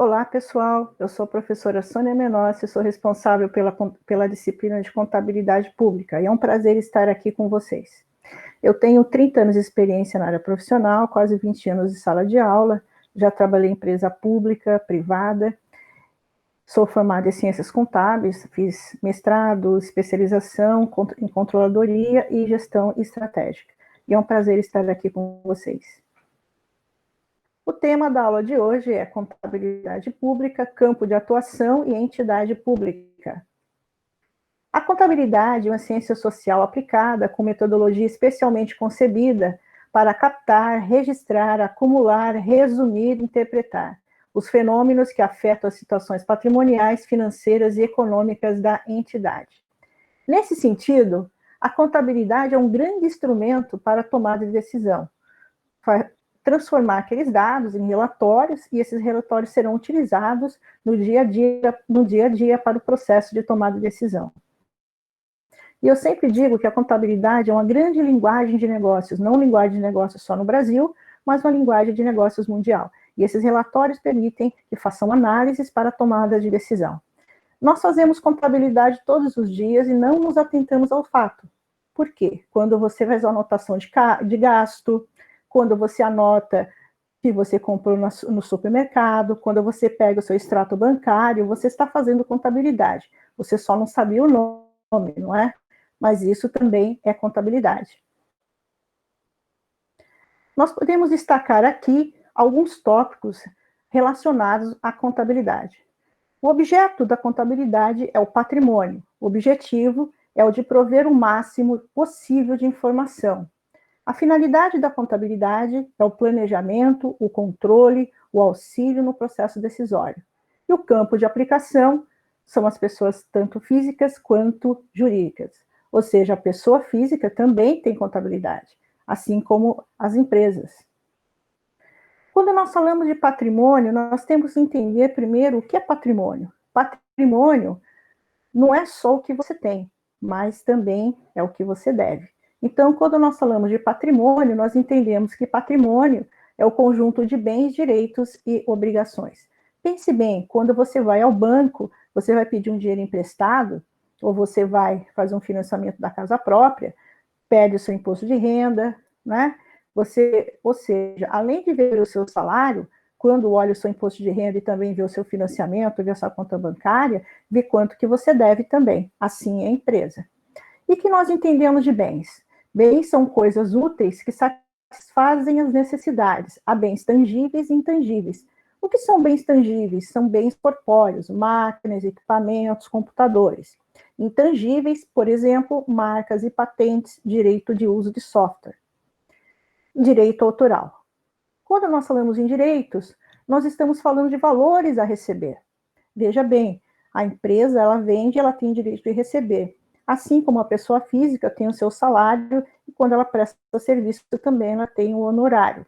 Olá, pessoal. Eu sou a professora Sônia Menossi, sou responsável pela disciplina de Contabilidade Pública, e é um prazer estar aqui com vocês. Eu tenho 30 anos de experiência na área profissional, quase 20 anos de sala de aula, já trabalhei em empresa pública, privada, sou formada em Ciências Contábeis, fiz mestrado, especialização em Controladoria e Gestão Estratégica. E é um prazer estar aqui com vocês. O tema da aula de hoje é contabilidade pública, campo de atuação e entidade pública. A contabilidade é uma ciência social aplicada com metodologia especialmente concebida para captar, registrar, acumular, resumir e interpretar os fenômenos que afetam as situações patrimoniais, financeiras e econômicas da entidade. Nesse sentido, a contabilidade é um grande instrumento para a tomada de decisão, transformar aqueles dados em relatórios, e esses relatórios serão utilizados no dia a dia para o processo de tomada de decisão. E eu sempre digo que a contabilidade é uma grande linguagem de negócios, não linguagem de negócios só no Brasil, mas uma linguagem de negócios mundial. E esses relatórios permitem que façam análises para a tomada de decisão. Nós fazemos contabilidade todos os dias e não nos atentamos ao fato. Por quê? Quando você faz a anotação de gasto, quando você anota que você comprou no supermercado, quando você pega o seu extrato bancário, você está fazendo contabilidade. Você só não sabia o nome, não é? Mas isso também é contabilidade. Nós podemos destacar aqui alguns tópicos relacionados à contabilidade. O objeto da contabilidade é o patrimônio. O objetivo é o de prover o máximo possível de informação. A finalidade da contabilidade é o planejamento, o controle, o auxílio no processo decisório. E o campo de aplicação são as pessoas tanto físicas quanto jurídicas. Ou seja, a pessoa física também tem contabilidade, assim como as empresas. Quando nós falamos de patrimônio, nós temos que entender primeiro o que é patrimônio. Patrimônio não é só o que você tem, mas também é o que você deve. Então, quando nós falamos de patrimônio, nós entendemos que patrimônio é o conjunto de bens, direitos e obrigações. Pense bem, quando você vai ao banco, você vai pedir um dinheiro emprestado, ou você vai fazer um financiamento da casa própria, pede o seu imposto de renda, né? Ou seja, além de ver o seu salário, quando olha o seu imposto de renda e também vê o seu financiamento, vê a sua conta bancária, vê quanto que você deve também. Assim é a empresa. E que nós entendemos de bens? Bens são coisas úteis que satisfazem as necessidades. Há bens tangíveis e intangíveis. O que são bens tangíveis? São bens corpóreos, máquinas, equipamentos, computadores. Intangíveis, por exemplo, marcas e patentes, direito de uso de software. Direito autoral. Quando nós falamos em direitos, nós estamos falando de valores a receber. Veja bem, a empresa, ela vende, ela tem direito de receber. Assim como a pessoa física tem o seu salário, e quando ela presta serviço também ela tem o honorário.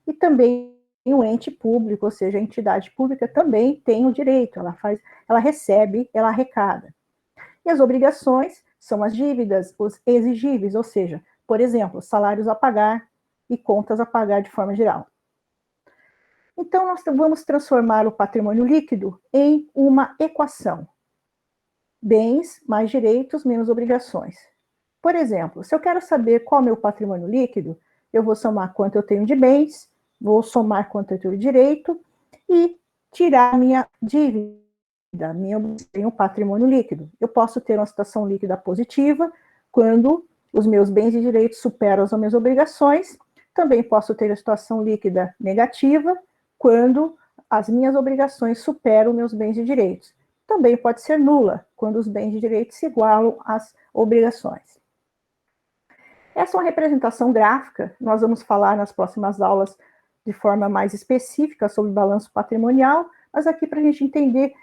E também o ente público, ou seja, a entidade pública também tem o direito, ela recebe, ela arrecada. E as obrigações são as dívidas, os exigíveis, ou seja, por exemplo, salários a pagar e contas a pagar de forma geral. Então, nós vamos transformar o patrimônio líquido em uma equação. Bens mais direitos menos obrigações. Por exemplo, se eu quero saber qual é o meu patrimônio líquido, eu vou somar quanto eu tenho de bens, vou somar quanto eu tenho de direito e tirar a minha dívida, tenho patrimônio líquido. Eu posso ter uma situação líquida positiva quando os meus bens e direitos superam as minhas obrigações. Também posso ter a situação líquida negativa quando as minhas obrigações superam meus bens e direitos. Também pode ser nula, quando os bens e direitos se igualam às obrigações. Essa é uma representação gráfica, nós vamos falar nas próximas aulas de forma mais específica sobre balanço patrimonial, mas aqui para a gente entender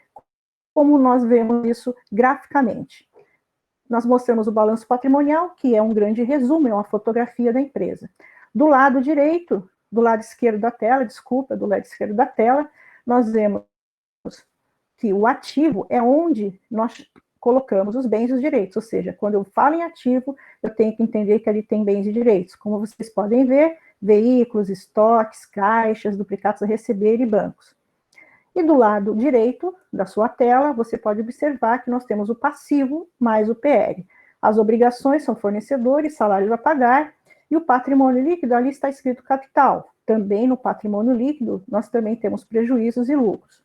como nós vemos isso graficamente. Nós mostramos o balanço patrimonial, que é um grande resumo, é uma fotografia da empresa. Do lado direito, do lado esquerdo da tela, nós vemos que o ativo é onde nós colocamos os bens e os direitos, ou seja, quando eu falo em ativo, eu tenho que entender que ali tem bens e direitos. Como vocês podem ver, veículos, estoques, caixas, duplicados a receber e bancos. E do lado direito da sua tela, você pode observar que nós temos o passivo mais o PL. As obrigações são fornecedores, salários a pagar, e o patrimônio líquido, ali está escrito capital. Também no patrimônio líquido, nós também temos prejuízos e lucros.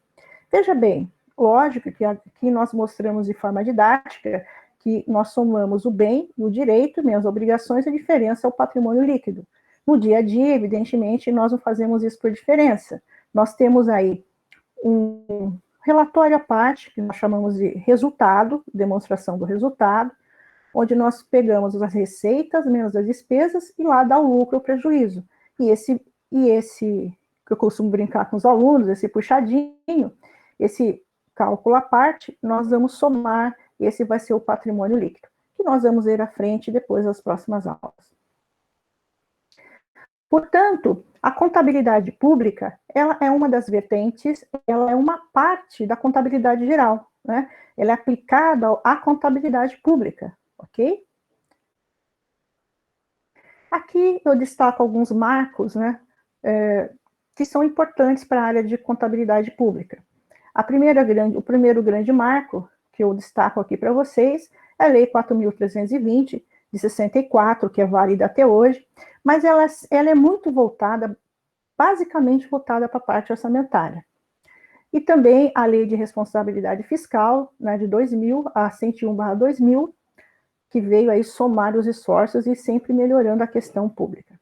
Veja bem, lógico que aqui nós mostramos de forma didática que nós somamos o bem e o direito, menos obrigações, a diferença é o patrimônio líquido. No dia a dia, evidentemente, nós não fazemos isso por diferença. Nós temos aí um relatório à parte, que nós chamamos de resultado, demonstração do resultado, onde nós pegamos as receitas menos as despesas e lá dá o lucro ou prejuízo. E esse que eu costumo brincar com os alunos, esse puxadinho, esse cálculo à parte, nós vamos somar, esse vai ser o patrimônio líquido, que nós vamos ver à frente depois das próximas aulas. Portanto, a contabilidade pública, ela é uma das vertentes, ela é uma parte da contabilidade geral, né? Ela é aplicada à contabilidade pública, ok? Aqui eu destaco alguns marcos, né, que são importantes para a área de contabilidade pública. O primeiro grande marco que eu destaco aqui para vocês é a Lei 4.320, de 64, que é válida até hoje, mas ela é muito voltada, basicamente voltada para a parte orçamentária. E também a Lei de Responsabilidade Fiscal, né, de 2000, a 101/2000, que veio aí somar os esforços e sempre melhorando a questão pública.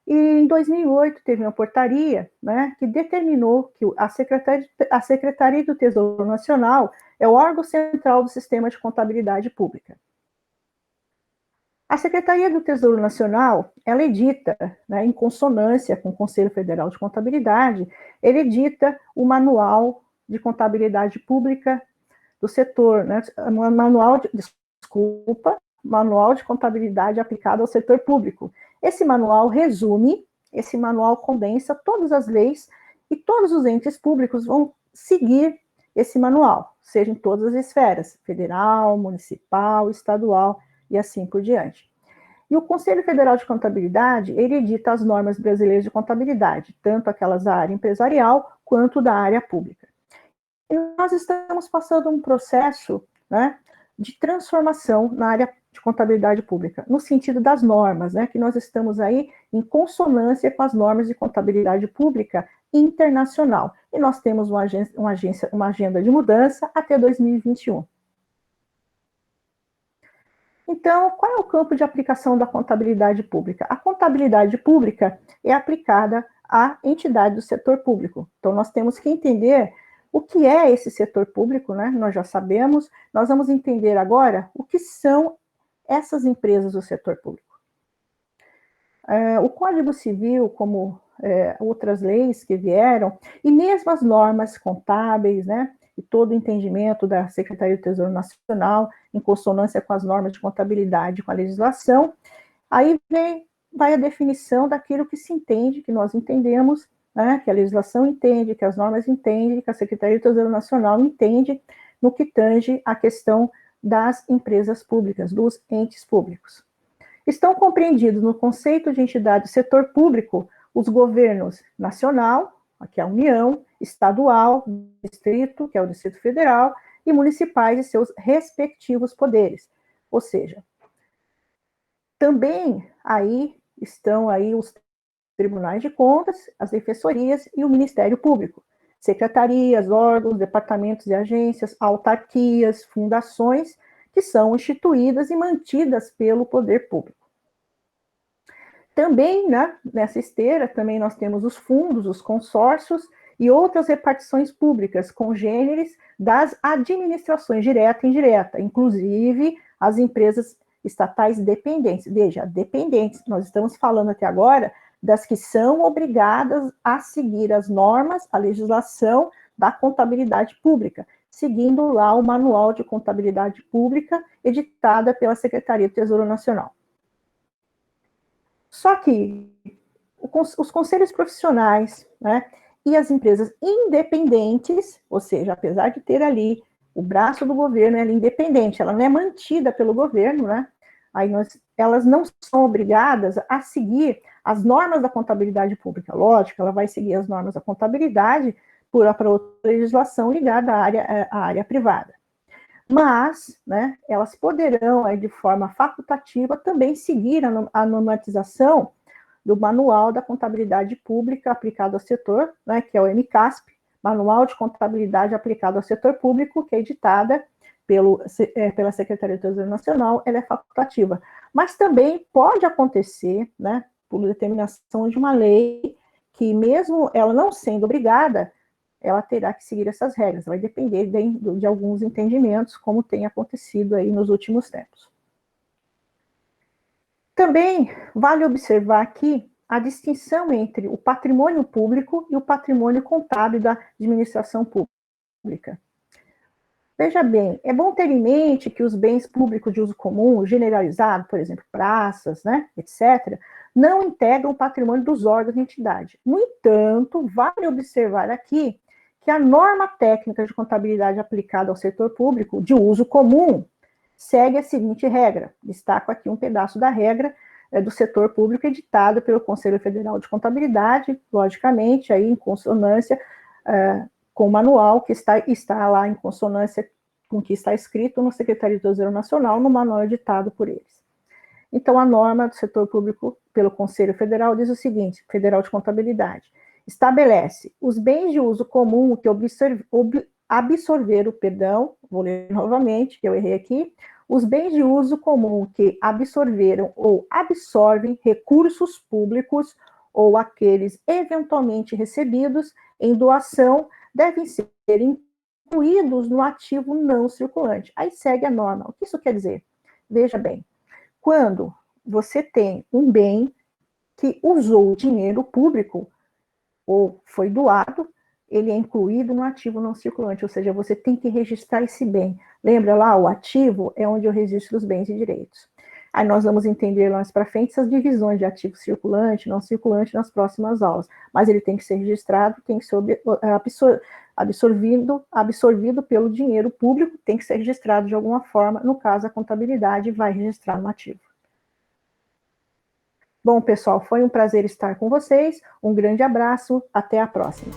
E em 2008 teve uma portaria, né, que determinou que a Secretaria do Tesouro Nacional é o órgão central do sistema de contabilidade pública. A Secretaria do Tesouro Nacional, ela edita, né, em consonância com o Conselho Federal de Contabilidade, ele edita o Manual de Contabilidade Pública do setor, né, Manual de Contabilidade aplicado ao setor público. Esse manual resume, esse manual condensa todas as leis e todos os entes públicos vão seguir esse manual, seja em todas as esferas, federal, municipal, estadual e assim por diante. E o Conselho Federal de Contabilidade, ele edita as normas brasileiras de contabilidade, tanto aquelas da área empresarial quanto da área pública. E nós estamos passando um processo, né, de transformação na área de contabilidade pública, no sentido das normas, né, que nós estamos aí em consonância com as normas de contabilidade pública internacional. E nós temos uma agenda de mudança até 2021. Então, qual é o campo de aplicação da contabilidade pública? A contabilidade pública é aplicada à entidade do setor público. Então, nós temos que entender o que é esse setor público, né? Nós já sabemos, nós vamos entender agora o que são essas empresas do setor público. O Código Civil, como outras leis que vieram, e mesmo as normas contábeis, né? E todo o entendimento da Secretaria do Tesouro Nacional, em consonância com as normas de contabilidade, com a legislação, aí vai a definição daquilo que se entende, que nós entendemos, né, que a legislação entende, que as normas entendem, que a Secretaria do Tesouro Nacional entende, no que tange a questão das empresas públicas, dos entes públicos. Estão compreendidos no conceito de entidade do setor público os governos nacional, aqui é a União, estadual, distrito, que é o Distrito Federal, e municipais e seus respectivos poderes. Ou seja, também aí estão aí os tribunais de contas, as defensorias e o Ministério Público, secretarias, órgãos, departamentos e agências, autarquias, fundações, que são instituídas e mantidas pelo poder público. Também, né, nessa esteira, também nós temos os fundos, os consórcios e outras repartições públicas congêneres das administrações direta e indireta, inclusive as empresas estatais dependentes. Veja, dependentes, nós estamos falando até agora das que são obrigadas a seguir as normas, a legislação da contabilidade pública, seguindo lá o Manual de Contabilidade Pública, editada pela Secretaria do Tesouro Nacional. Só que os conselhos profissionais, né, e as empresas independentes, ou seja, apesar de ter ali o braço do governo, ela é independente, ela não é mantida pelo governo, né? Elas não são obrigadas a seguir as normas da contabilidade pública. Lógico, ela vai seguir as normas da contabilidade, para outra legislação ligada à área privada. Mas, né, elas poderão, aí, de forma facultativa, também seguir a normatização do Manual da Contabilidade Pública aplicado ao setor, né, que é o MCASP, Manual de Contabilidade aplicado ao Setor Público, que é editada pela Secretaria do Tesouro Nacional, ela é facultativa. Mas também pode acontecer, né, por determinação de uma lei, que mesmo ela não sendo obrigada, ela terá que seguir essas regras, vai depender de alguns entendimentos, como tem acontecido aí nos últimos tempos. Também vale observar aqui a distinção entre o patrimônio público e o patrimônio contábil da administração pública. Veja bem, é bom ter em mente que os bens públicos de uso comum, generalizado, por exemplo, praças, né, etc., não integram o patrimônio dos órgãos de entidade. No entanto, vale observar aqui que a norma técnica de contabilidade aplicada ao setor público de uso comum segue a seguinte regra. Destaco aqui um pedaço da regra do setor público editado pelo Conselho Federal de Contabilidade, logicamente, aí em consonância com o manual que está lá em consonância com o que está escrito no Secretaria do Tesouro Nacional, no manual editado por eles. Então, a norma do setor público pelo Conselho Federal diz o seguinte, Federal de Contabilidade, estabelece os bens de uso comum que absorveram, vou ler novamente, que eu errei aqui, os bens de uso comum que absorveram ou absorvem recursos públicos ou aqueles eventualmente recebidos em doação devem ser incluídos no ativo não circulante. Aí segue a norma. O que isso quer dizer? Veja bem, quando você tem um bem que usou dinheiro público ou foi doado, ele é incluído no ativo não circulante, ou seja, você tem que registrar esse bem. Lembra lá, o ativo é onde eu registro os bens e direitos. Aí nós vamos entender mais para frente essas divisões de ativo circulante, não circulante nas próximas aulas. Mas ele tem que ser registrado, tem que ser absorvido pelo dinheiro público, tem que ser registrado de alguma forma. No caso, a contabilidade vai registrar no ativo. Bom, pessoal, foi um prazer estar com vocês. Um grande abraço, até a próxima.